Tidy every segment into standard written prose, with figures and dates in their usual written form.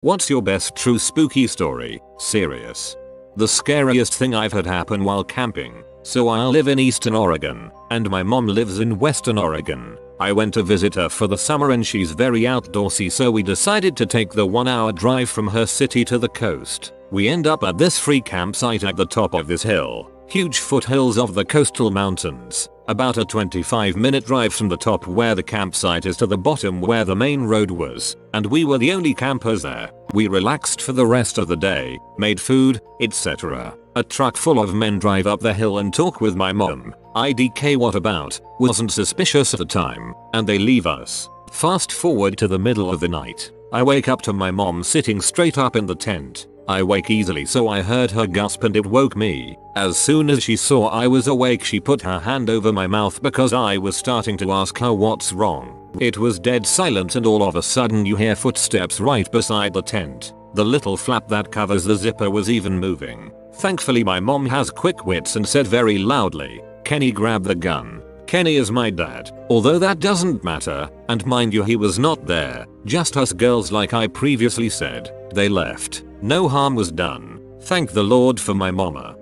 What's your best true spooky story? Serious. The scariest thing I've had happen while camping. So I live in Eastern Oregon, and my mom lives in Western Oregon. I went to visit her for the summer and she's very outdoorsy, so we decided to take the 1-hour drive from her city to the coast. We end up at this free campsite at the top of this hill. Huge foothills of the coastal mountains. About a 25-minute drive from the top where the campsite is to the bottom where the main road was, and we were the only campers there. We relaxed for the rest of the day, made food, etc. A truck full of men drive up the hill and talk with my mom. IDK what about? Wasn't suspicious at the time, and they leave us. Fast forward to the middle of the night. I wake up to my mom sitting straight up in the tent. I wake easily, so I heard her gasp and it woke me. As soon as she saw I was awake, she put her hand over my mouth because I was starting to ask her what's wrong. It was dead silent and all of a sudden you hear footsteps right beside the tent. The little flap that covers the zipper was even moving. Thankfully my mom has quick wits and said very loudly, "Kenny, grab the gun." Kenny is my dad, although that doesn't matter, and mind you he was not there, just us girls like I previously said. They left. No harm was done. Thank the Lord for my mama.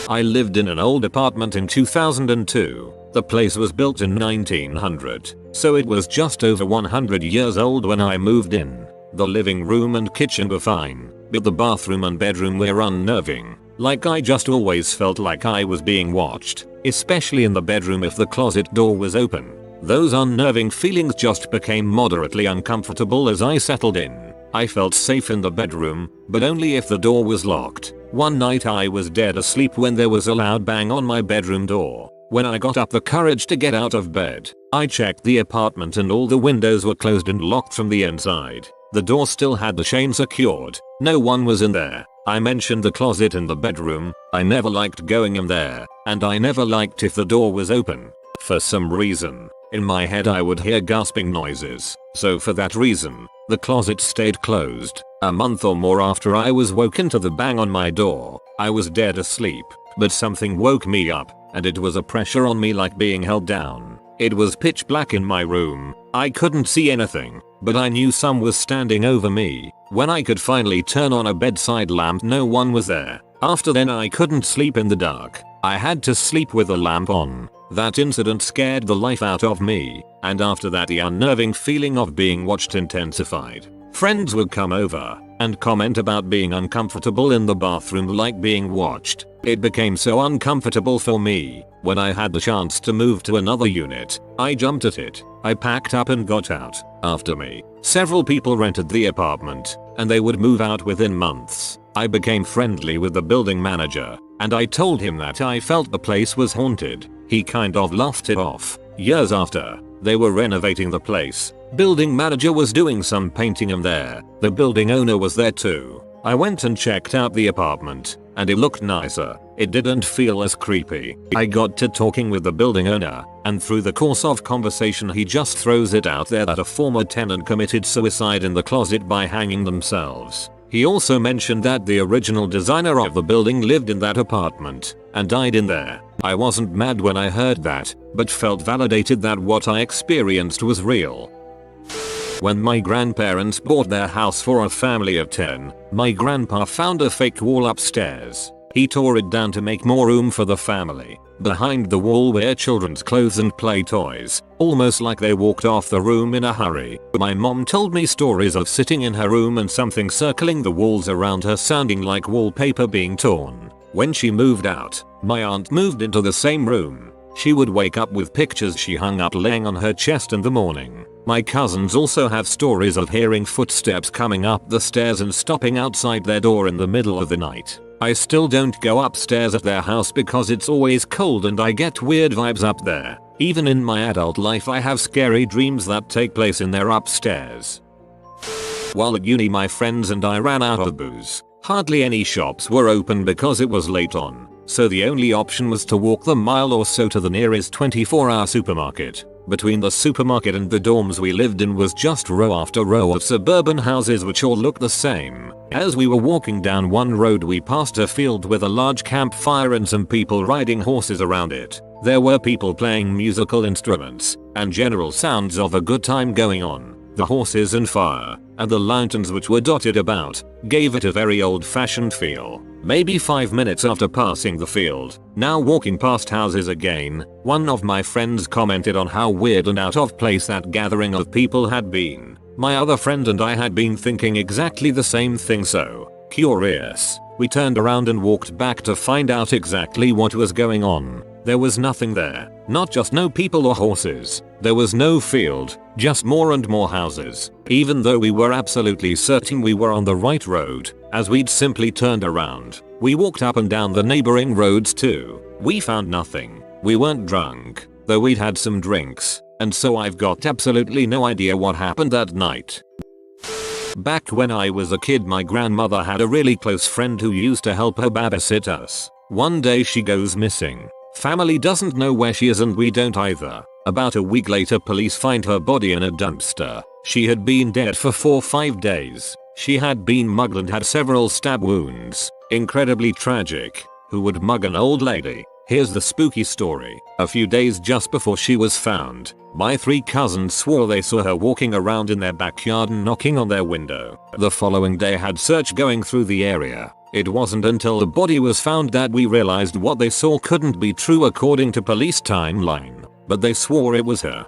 I lived in an old apartment in 2002. The place was built in 1900, so it was just over 100 years old when I moved in. The living room and kitchen were fine, but the bathroom and bedroom were unnerving. Like I just always felt like I was being watched, especially in the bedroom if the closet door was open. Those unnerving feelings just became moderately uncomfortable as I settled in. I felt safe in the bedroom, but only if the door was locked. One night I was dead asleep when there was a loud bang on my bedroom door. When I got up the courage to get out of bed, I checked the apartment and all the windows were closed and locked from the inside. The door still had the chain secured. No one was in there. I mentioned the closet in the bedroom. I never liked going in there, and I never liked if the door was open. For some reason, in my head I would hear gasping noises, so for that reason, the closet stayed closed. A month or more after I was woken to the bang on my door. I was dead asleep, but something woke me up, and it was a pressure on me like being held down. It was pitch black in my room. I couldn't see anything, but I knew some was standing over me. When I could finally turn on a bedside lamp, no one was there. After then I couldn't sleep in the dark. I had to sleep with a lamp on. That incident scared the life out of me, and after that the unnerving feeling of being watched intensified. Friends would come over and comment about being uncomfortable in the bathroom like being watched. It became so uncomfortable for me. When I had the chance to move to another unit, I jumped at it. I packed up and got out. After me, several people rented the apartment, and they would move out within months. I became friendly with the building manager, and I told him that I felt the place was haunted. He kind of laughed it off. Years after, they were renovating the place. Building manager was doing some painting in there. The building owner was there too. I went and checked out the apartment, and it looked nicer. It didn't feel as creepy. I got to talking with the building owner, and through the course of conversation he just throws it out there that a former tenant committed suicide in the closet by hanging themselves. He also mentioned that the original designer of the building lived in that apartment and died in there. I wasn't mad when I heard that, but felt validated that what I experienced was real. When my grandparents bought their house for a family of 10, my grandpa found a fake wall upstairs. He tore it down to make more room for the family. Behind the wall were children's clothes and play toys, almost like they walked off the room in a hurry. My mom told me stories of sitting in her room and something circling the walls around her sounding like wallpaper being torn. When she moved out, my aunt moved into the same room. She would wake up with pictures she hung up laying on her chest in the morning. My cousins also have stories of hearing footsteps coming up the stairs and stopping outside their door in the middle of the night. I still don't go upstairs at their house because it's always cold and I get weird vibes up there. Even in my adult life I have scary dreams that take place in their upstairs. While at uni my friends and I ran out of booze. Hardly any shops were open because it was late on, so the only option was to walk the mile or so to the nearest 24-hour supermarket. Between the supermarket and the dorms we lived in was just row after row of suburban houses which all looked the same. As we were walking down one road we passed a field with a large campfire and some people riding horses around it. There were people playing musical instruments and general sounds of a good time going on. The horses and fire, and the lanterns which were dotted about, gave it a very old-fashioned feel. Maybe 5 minutes after passing the field, now walking past houses again, one of my friends commented on how weird and out of place that gathering of people had been. My other friend and I had been thinking exactly the same thing, so, curious, we turned around and walked back to find out exactly what was going on. There was nothing there, not just no people or horses. There was no field, just more and more houses. Even though we were absolutely certain we were on the right road, as we'd simply turned around. We walked up and down the neighboring roads too. We found nothing. We weren't drunk, though we'd had some drinks, and so I've got absolutely no idea what happened that night. Back when I was a kid, my grandmother had a really close friend who used to help her babysit us. One day she goes missing. Family doesn't know where she is and we don't either. About a week later, police find her body in a dumpster. She had been dead for 4-5 days. She had been mugged and had several stab wounds. Incredibly tragic. Who would mug an old lady? Here's the spooky story. A few days just before she was found, my 3 cousins swore they saw her walking around in their backyard and knocking on their window. The following day had search going through the area. It wasn't until the body was found that we realized what they saw couldn't be true according to police timeline, but they swore it was her.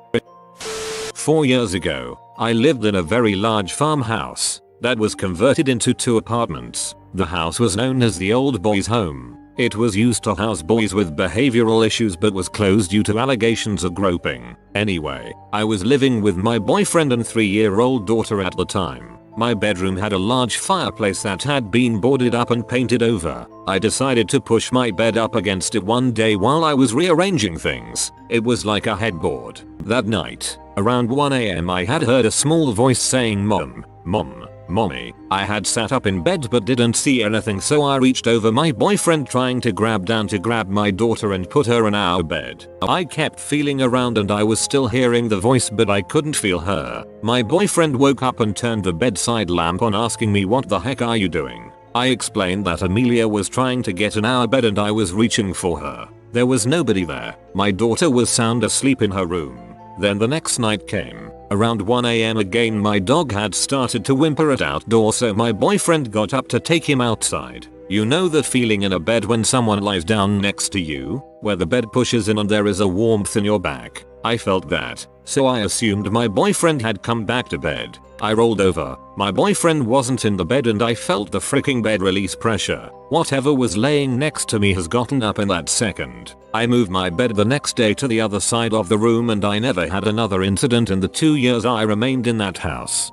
4 years ago, I lived in a very large farmhouse that was converted into 2 apartments. The house was known as the old boys' home. It was used to house boys with behavioral issues but was closed due to allegations of groping. Anyway, I was living with my boyfriend and 3-year-old daughter at the time. My bedroom had a large fireplace that had been boarded up and painted over. I decided to push my bed up against it one day while I was rearranging things. It was like a headboard. That night, around 1 AM, I had heard a small voice saying "Mom, Mom, Mommy." I had sat up in bed but didn't see anything, so I reached over my boyfriend trying to grab down to grab my daughter and put her in our bed. I kept feeling around and I was still hearing the voice but I couldn't feel her. My boyfriend woke up and turned the bedside lamp on, asking me, "What the heck are you doing?" I explained that Amelia was trying to get in our bed and I was reaching for her. There was nobody there. My daughter was sound asleep in her room. Then the next night came. Around 1 AM again, my dog had started to whimper at outdoor, so my boyfriend got up to take him outside. You know that feeling in a bed when someone lies down next to you, where the bed pushes in and there is a warmth in your back? I felt that, so I assumed my boyfriend had come back to bed. I rolled over. My boyfriend wasn't in the bed and I felt the freaking bed release pressure. Whatever was laying next to me has gotten up in that second. I moved my bed the next day to the other side of the room and I never had another incident in the 2 years I remained in that house.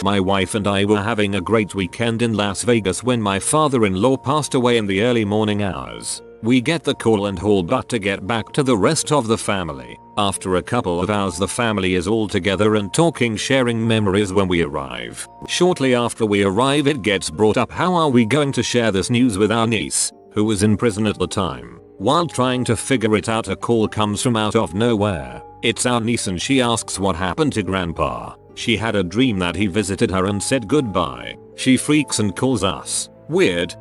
My wife and I were having a great weekend in Las Vegas when my father-in-law passed away in the early morning hours. We get the call and haul butt to get back to the rest of the family. After a couple of hours, the family is all together and talking, sharing memories when we arrive. Shortly after we arrive, it gets brought up, how are we going to share this news with our niece, who was in prison at the time? While trying to figure it out, a call comes from out of nowhere. It's our niece and she asks what happened to Grandpa. She had a dream that he visited her and said goodbye. She freaks and calls us. Weird.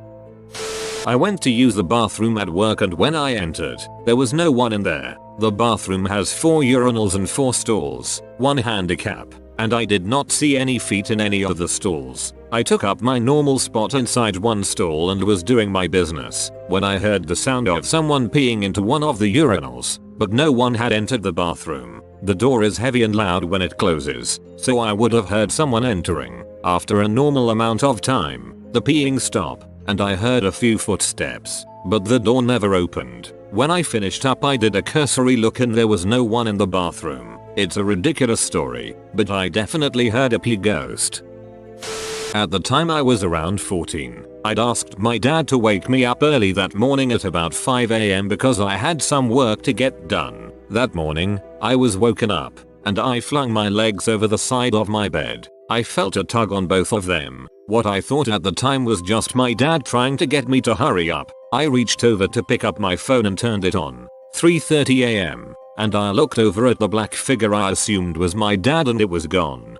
I went to use the bathroom at work and when I entered, there was no one in there. The bathroom has 4 urinals and 4 stalls, 1 handicap, and I did not see any feet in any of the stalls. I took up my normal spot inside one stall and was doing my business when I heard the sound of someone peeing into one of the urinals, but no one had entered the bathroom. The door is heavy and loud when it closes, so I would have heard someone entering. After a normal amount of time, the peeing stopped, and I heard a few footsteps, but the door never opened. When I finished up, I did a cursory look and there was no one in the bathroom. It's a ridiculous story, but I definitely heard a pee ghost. At the time I was around 14. I'd asked my dad to wake me up early that morning at about 5 AM because I had some work to get done. That morning, I was woken up, and I flung my legs over the side of my bed. I felt a tug on both of them. What I thought at the time was just my dad trying to get me to hurry up. I reached over to pick up my phone and turned it on. 3:30 AM, and I looked over at the black figure I assumed was my dad and it was gone.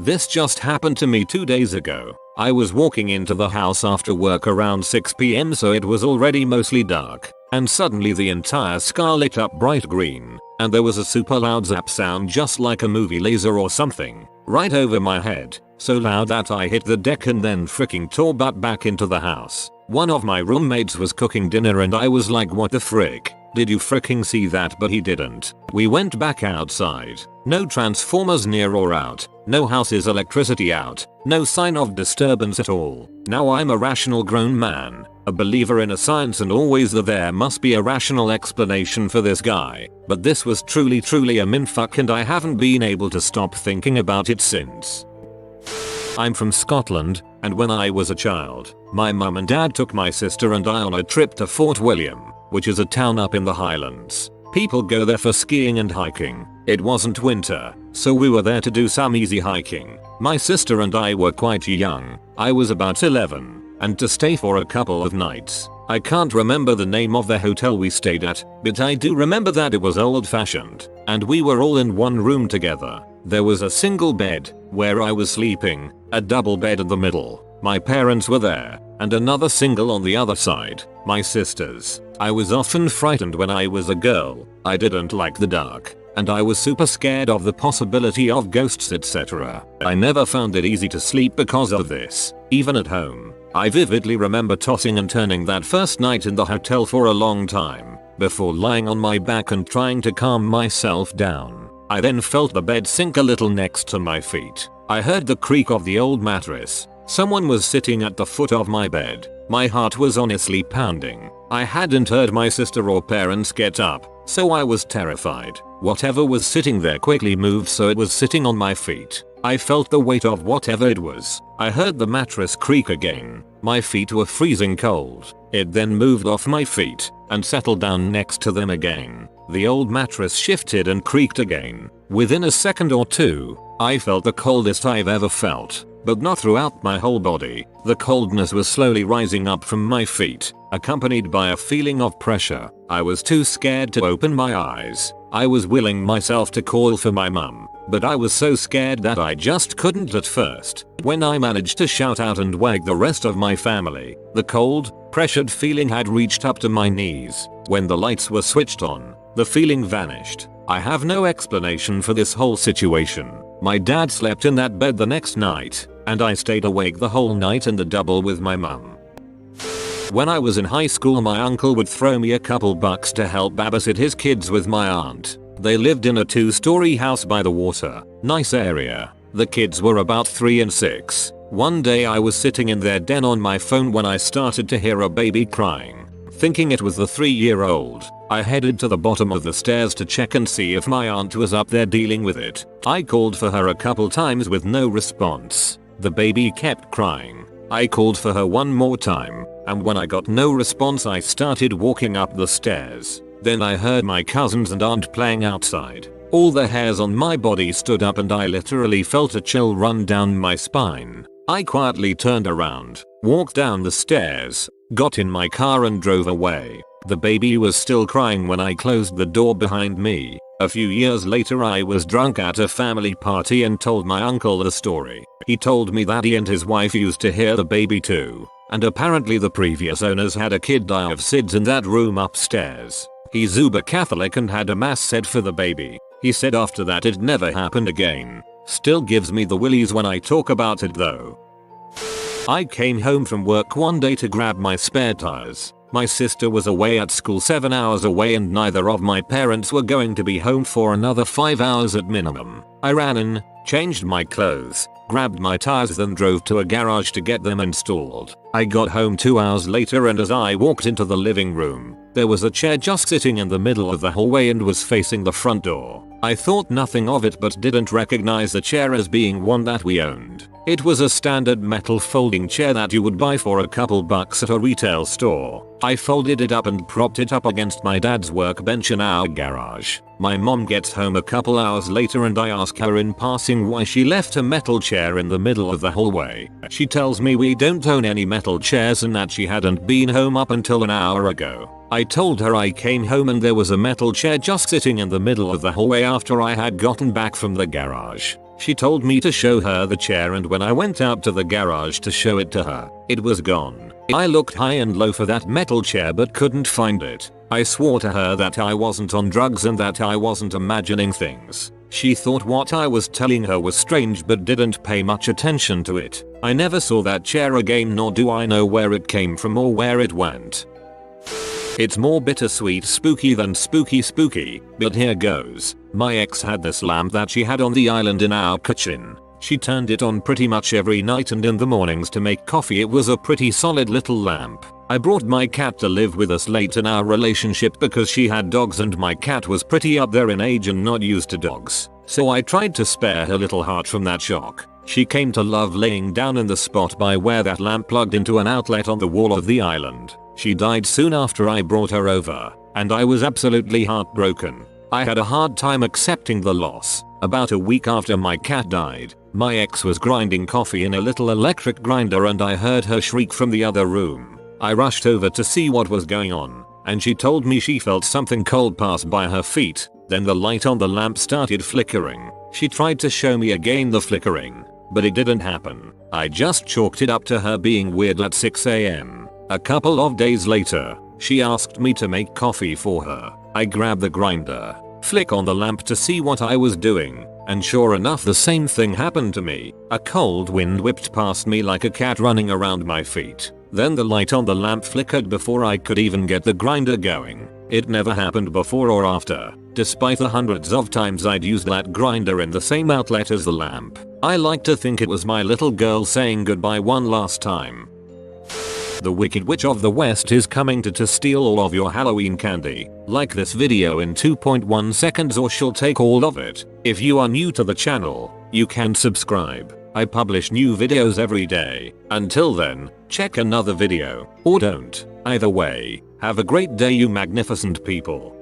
This just happened to me 2 days ago. I was walking into the house after work around 6 PM, so it was already mostly dark, and suddenly the entire sky lit up bright green. and there was a super loud zap sound just like a movie laser or something, right over my head, so loud that I hit the deck and then freaking tore butt back into the house. One of my roommates was cooking dinner and I was like, what the frick? Did you freaking see that? But he didn't. We went back outside. No transformers near or out. No house's electricity out. No sign of disturbance at all. Now I'm a rational grown man, a believer in a science and always there must be a rational explanation for this guy. But this was truly a mindfuck and I haven't been able to stop thinking about it since. I'm from Scotland, and when I was a child, my mum and dad took my sister and I on a trip to Fort William, which is a town up in the Highlands. People go there for skiing and hiking. It wasn't winter, so we were there to do some easy hiking. My sister and I were quite young. I was about 11, and to stay for a couple of nights. I can't remember the name of the hotel we stayed at, but I do remember that it was old-fashioned, and we were all in one room together. There was a single bed, where I was sleeping, a double bed in the middle. My parents were there, and another single on the other side, my sister's. I was often frightened when I was a girl. I didn't like the dark, and I was super scared of the possibility of ghosts, etc. I never found it easy to sleep because of this, even at home. I vividly remember tossing and turning that first night in the hotel for a long time, before lying on my back and trying to calm myself down. I then felt the bed sink a little next to my feet. I heard the creak of the old mattress. Someone was sitting at the foot of my bed. My heart was honestly pounding. I hadn't heard my sister or parents get up, so I was terrified. Whatever was sitting there quickly moved so it was sitting on my feet. I felt the weight of whatever it was. I heard the mattress creak again. My feet were freezing cold. It then moved off my feet and settled down next to them again. The old mattress shifted and creaked again. Within a second or two, I felt the coldest I've ever felt, but not throughout my whole body. The coldness was slowly rising up from my feet, accompanied by a feeling of pressure. I was too scared to open my eyes. I was willing myself to call for my mum, but I was so scared that I just couldn't at first. When I managed to shout out and wake the rest of my family, the cold, pressured feeling had reached up to my knees. When the lights were switched on, the feeling vanished. I have no explanation for this whole situation. My dad slept in that bed the next night, and I stayed awake the whole night in the double with my mum. When I was in high school, my uncle would throw me a couple bucks to help babysit his kids with my aunt. They lived in a 2-story house by the water. Nice area. The kids were about 3 and 6. One day I was sitting in their den on my phone when I started to hear a baby crying. Thinking it was the 3-year-old, I headed to the bottom of the stairs to check and see if my aunt was up there dealing with it. I called for her a couple times with no response. The baby kept crying. I called for her one more time, and when I got no response I started walking up the stairs. Then I heard my cousins and aunt playing outside. All the hairs on my body stood up and I literally felt a chill run down my spine. I quietly turned around, walked down the stairs, got in my car and drove away. The baby was still crying when I closed the door behind me. A few years later I was drunk at a family party and told my uncle the story. He told me that he and his wife used to hear the baby too, and apparently the previous owners had a kid die of SIDS in that room upstairs. He's uber Catholic and had a mass said for the baby. He said after that it never happened again. Still gives me the willies when I talk about it though. I came home from work one day to grab my spare tires. My sister was away at school 7 hours away and neither of my parents were going to be home for another 5 hours at minimum. I ran in, changed my clothes, grabbed my tires then drove to a garage to get them installed. I got home 2 hours later and as I walked into the living room, there was a chair just sitting in the middle of the hallway and was facing the front door. I thought nothing of it but didn't recognize the chair as being one that we owned. It was a standard metal folding chair that you would buy for a couple bucks at a retail store. I folded it up and propped it up against my dad's workbench in our garage. My mom gets home a couple hours later and I ask her in passing why she left a metal chair in the middle of the hallway. She tells me we don't own any metal chairs and that she hadn't been home up until an hour ago. I told her I came home and there was a metal chair just sitting in the middle of the hallway after I had gotten back from the garage. She told me to show her the chair and when I went out to the garage to show it to her, it was gone. I looked high and low for that metal chair but couldn't find it. I swore to her that I wasn't on drugs and that I wasn't imagining things. She thought what I was telling her was strange but didn't pay much attention to it. I never saw that chair again, nor do I know where it came from or where it went. It's more bittersweet spooky than spooky, but here goes. My ex had this lamp that she had on the island in our kitchen. She turned it on pretty much every night, and in the mornings to make coffee. It was a pretty solid little lamp. I brought my cat to live with us late in our relationship because she had dogs and my cat was pretty up there in age and not used to dogs. So I tried to spare her little heart from that shock. She came to love laying down in the spot by where that lamp plugged into an outlet on the wall of the island. She died soon after I brought her over, and I was absolutely heartbroken. I had a hard time accepting the loss. About a week after my cat died, my ex was grinding coffee in a little electric grinder and I heard her shriek from the other room. I rushed over to see what was going on, and she told me she felt something cold pass by her feet. Then the light on the lamp started flickering. She tried to show me again the flickering, but it didn't happen. I just chalked it up to her being weird at 6 AM. A couple of days later, she asked me to make coffee for her. I grabbed the grinder, flick on the lamp to see what I was doing, and sure enough the same thing happened to me. A cold wind whipped past me like a cat running around my feet. Then the light on the lamp flickered before I could even get the grinder going. It never happened before or after, despite the hundreds of times I'd used that grinder in the same outlet as the lamp. I like to think it was my little girl saying goodbye one last time. The Wicked Witch of the West is coming to steal all of your Halloween candy. Like this video in 2.1 seconds or she'll take all of it. If you are new to the channel, you can subscribe. I publish new videos every day. Until then, check another video, or don't. Either way, have a great day you magnificent people.